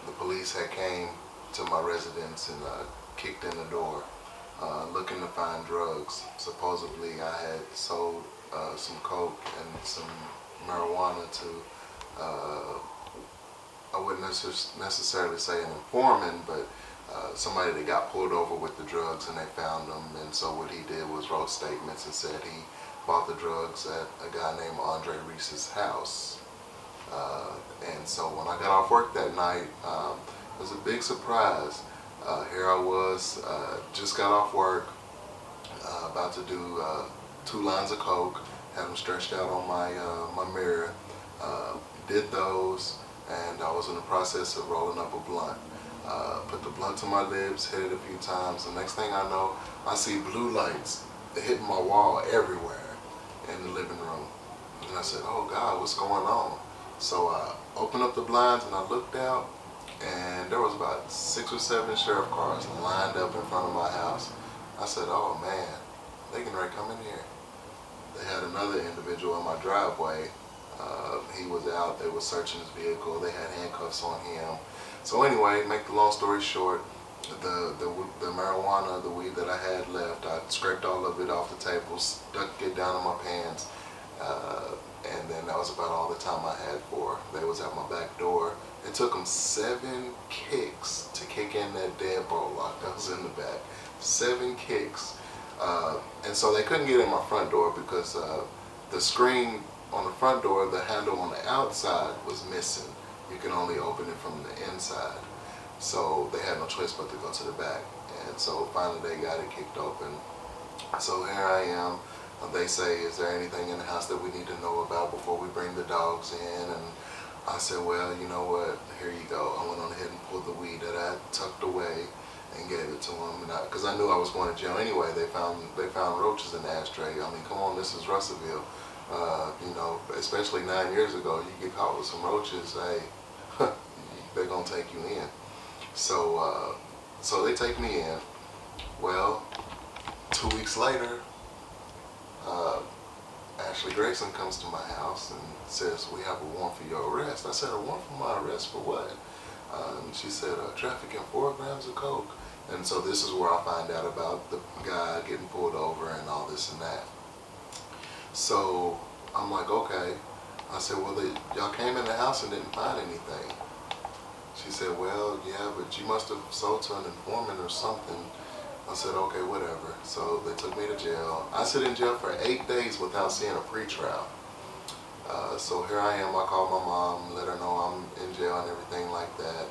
the police had came to my residence and kicked in the door, looking to find drugs. Supposedly I had sold some coke and some marijuana to, I wouldn't necessarily say an informant, but somebody that got pulled over with the drugs, and they found them. And so what he did was wrote statements and said he bought the drugs at a guy named Andre Reese's house. And so when I got off work that night, it was a big surprise. Here I was, just got off work, about to do 2 lines of coke, had them stretched out on my mirror, did those, and I was in the process of rolling up a blunt. Put the blunt to my lips, hit it a few times. The next thing I know, I see blue lights hitting my wall everywhere in the living room. And I said, oh God, what's going on? So I opened up the blinds and I looked out, and there was about 6 or 7 sheriff cars lined up in front of my house. I said, oh man, they can come in here. They had another individual in my driveway. He was out, they were searching his vehicle, they had handcuffs on him. So anyway, make the long story short, the marijuana, the weed that I had left, I scraped all of it off the table, stuck it down in my pants, and then that was about all the time I had for. They was at my back door. It took them 7 kicks to kick in that deadbolt lock that was in the back. 7 kicks. And so they couldn't get in my front door because the screen on the front door, the handle on the outside was missing. You can only open it from the inside. So they had no choice but to go to the back. And so finally they got it kicked open. So here I am. They say, is there anything in the house that we need to know about before we bring the dogs in? And I said, well, you know what, here you go. I went on ahead and pulled the weed that I tucked away and gave it to them. Because I knew I was going to jail anyway. They found roaches in the ashtray. I mean, come on, this is Russellville. Especially 9 years ago, you get caught with some roaches, hey, they're going to take you in. So they take me in. Well, 2 weeks later, Ashley Grayson comes to my house and says, we have a warrant for your arrest. I said, a warrant for my arrest for what? And she said, trafficking 4 grams of coke. And so this is where I find out about the guy getting pulled over and all this and that. So I'm like, okay. I said, well, y'all came in the house and didn't find anything. She said, well, yeah, but you must have sold to an informant or something. I said, okay, whatever. So they took me to jail. I sit in jail for 8 days without seeing a pretrial. So here I am. I called my mom, let her know I'm in jail and everything like that.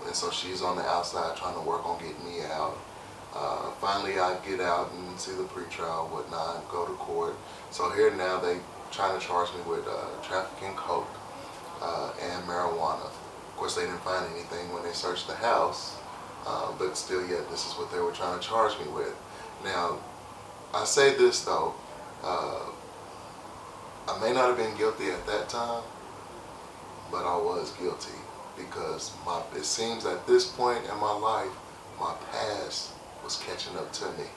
And so she's on the outside trying to work on getting me out. Finally, I get out and see the pretrial, whatnot, go to court. So here now they trying to charge me with trafficking coke and marijuana. Of course, they didn't find anything when they searched the house, but still yet this is what they were trying to charge me with. Now, I say this though, I may not have been guilty at that time, but I was guilty because it seems at this point in my life, my past was catching up to me.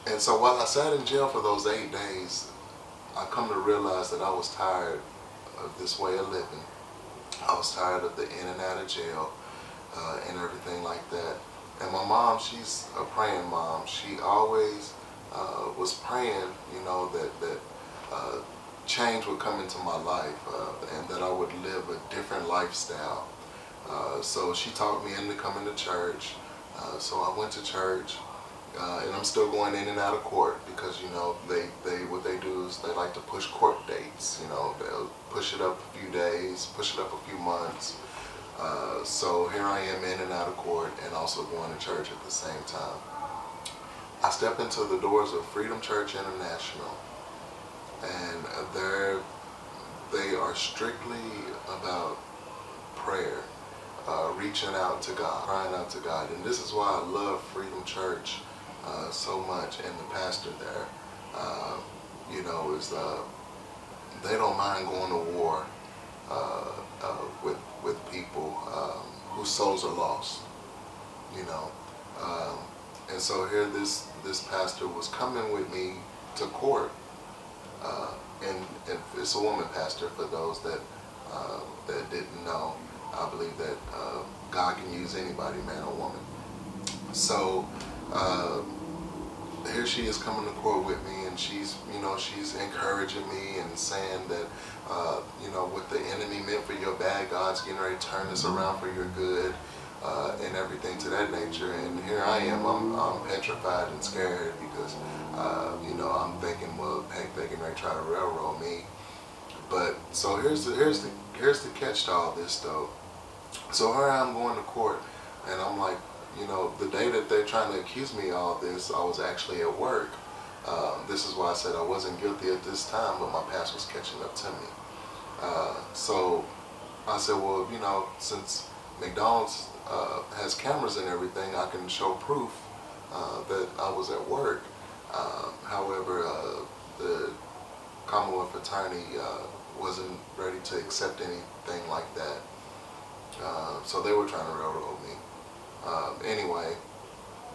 And so while I sat in jail for those 8 days, I come to realize that I was tired of this way of living. I was tired of the in and out of jail and everything like that. And my mom, she's a praying mom. She always was praying, you know, that change would come into my life and that I would live a different lifestyle. So she talked me into coming to church. So I went to church. And I'm still going in and out of court because, you know, what they do is they like to push court dates. You know, they'll push it up a few days, push it up a few months. So here I am in and out of court and also going to church at the same time. I step into the doors of Freedom Church International, and they are strictly about prayer, reaching out to God, crying out to God. And this is why I love Freedom Church so much, and the pastor there, you know, is they don't mind going to war with people whose souls are lost, you know. And so here this pastor was coming with me to court, and it's a woman pastor for those that didn't know. I believe that God can use anybody, man or woman. So here she is coming to court with me, and she's encouraging me and saying that, you know, what the enemy meant for your bad, God's getting ready to turn this around for your good, and everything to that nature. And here I am, I'm petrified and scared because, you know, I'm thinking, well, heck, they can try to railroad me. But so here's the catch to all this though. So here I'm going to court, and I'm like, you know, the day that they're trying to accuse me of all this, I was actually at work. This is why I said I wasn't guilty at this time, but my past was catching up to me. So I said, well, you know, since McDonald's has cameras and everything, I can show proof that I was at work. However, the Commonwealth attorney wasn't ready to accept anything like that. So they were trying to railroad me. Anyway,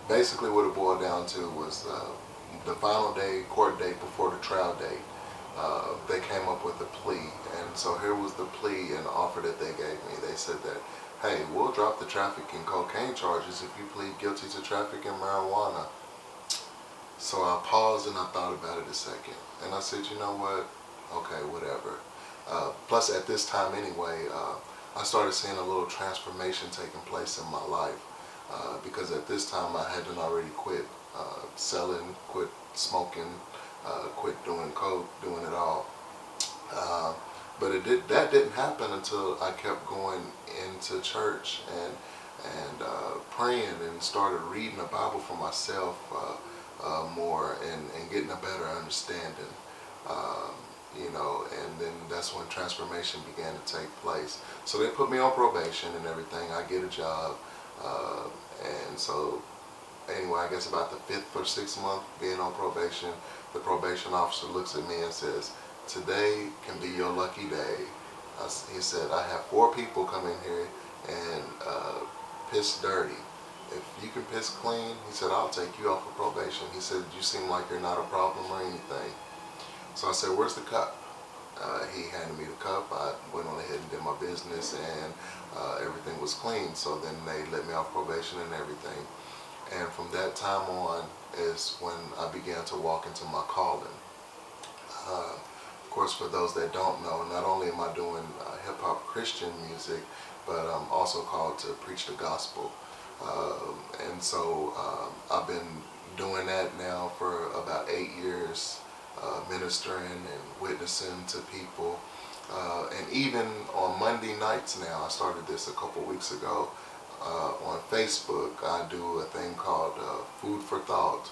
basically what it boiled down to was the final day, court date before the trial date, they came up with a plea. And so here was the plea and the offer that they gave me. They said that, hey, we'll drop the trafficking cocaine charges if you plead guilty to trafficking marijuana. So I paused and I thought about it a second. And I said, you know what? Okay, whatever. Plus at this time anyway, I started seeing a little transformation taking place in my life. Because at this time I hadn't already quit selling, quit smoking, quit doing coke, doing it all. But that didn't happen until I kept going into church and praying and started reading the Bible for myself more and getting a better understanding. You know, and then that's when transformation began to take place. So they put me on probation and everything. I get a job. And so, anyway, I guess about the 5th or 6th month being on probation, the probation officer looks at me and says, today can be your lucky day. He said, I have 4 people come in here and piss dirty. If you can piss clean, he said, I'll take you off of probation. He said, you seem like you're not a problem or anything. So I said, where's the cup? He handed me the cup. I went on ahead and did my business, and everything was clean. So then they let me off probation and everything. And from that time on is when I began to walk into my calling. Of course, for those that don't know, not only am I doing hip-hop Christian music, but I'm also called to preach the gospel. And so I've been doing that now for about 8 years, ministering and witnessing to people. And even on Monday nights now, I started this a couple weeks ago, on Facebook, I do a thing called Food for Thought,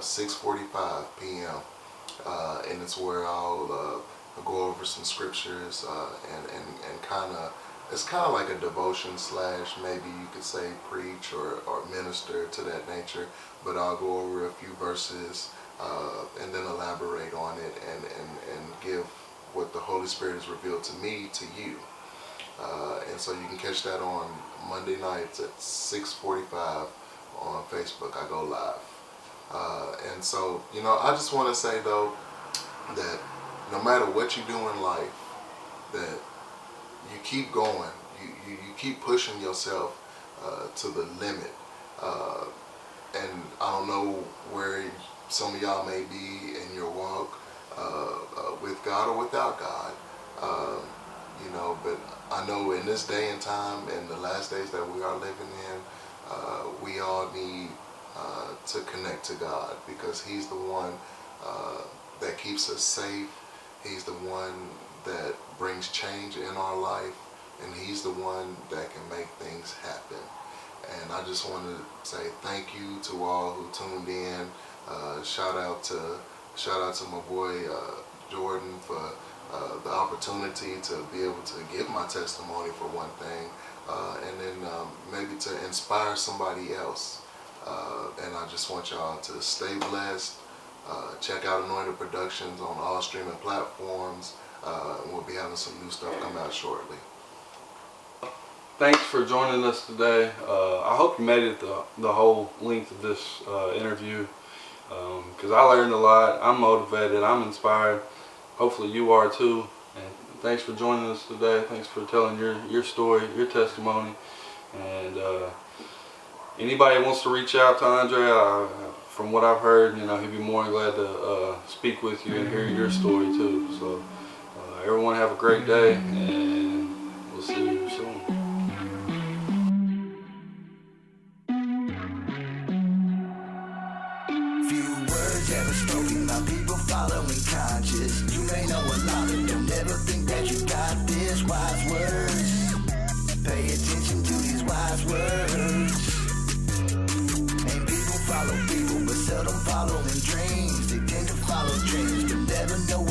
6:45 p.m. And it's where I'll go over some scriptures and kind of, it's kind of like a devotion slash, maybe you could say preach or minister to that nature, but I'll go over a few verses and then elaborate on it and give what the Holy Spirit has revealed to me to you. And so you can catch that on Monday nights at 6:45 on Facebook. I go live. And so, you know, I just want to say though that no matter what you do in life, that you keep going, you keep pushing yourself to the limit. And I don't know where some of y'all may be in your walk with God or without God, you know, but I know in this day and time, in the last days that we are living in, we all need to connect to God, because He's the one that keeps us safe. He's the one that brings change in our life, and He's the one that can make things happen. And I just want to say thank you to all who tuned in. Shout out to my boy Jordan for the opportunity to be able to give my testimony for one thing, and then maybe to inspire somebody else. And I just want y'all to stay blessed. Check out Annointed Productions on all streaming platforms. And we'll be having some new stuff come out shortly. Thanks for joining us today. I hope you made it the whole length of this interview, because I learned a lot. I'm motivated. I'm inspired. Hopefully you are too. And thanks for joining us today. Thanks for telling your story, your testimony. And anybody who wants to reach out to Andre, from what I've heard, you know, he'd be more than glad to speak with you and hear your story too. So everyone have a great day, and we'll see you soon. Following conscious, you may know a lot of them. Never think that you got this. Wise words, pay attention to these wise words. And people follow people, but seldom following dreams. They tend to follow dreams, but never know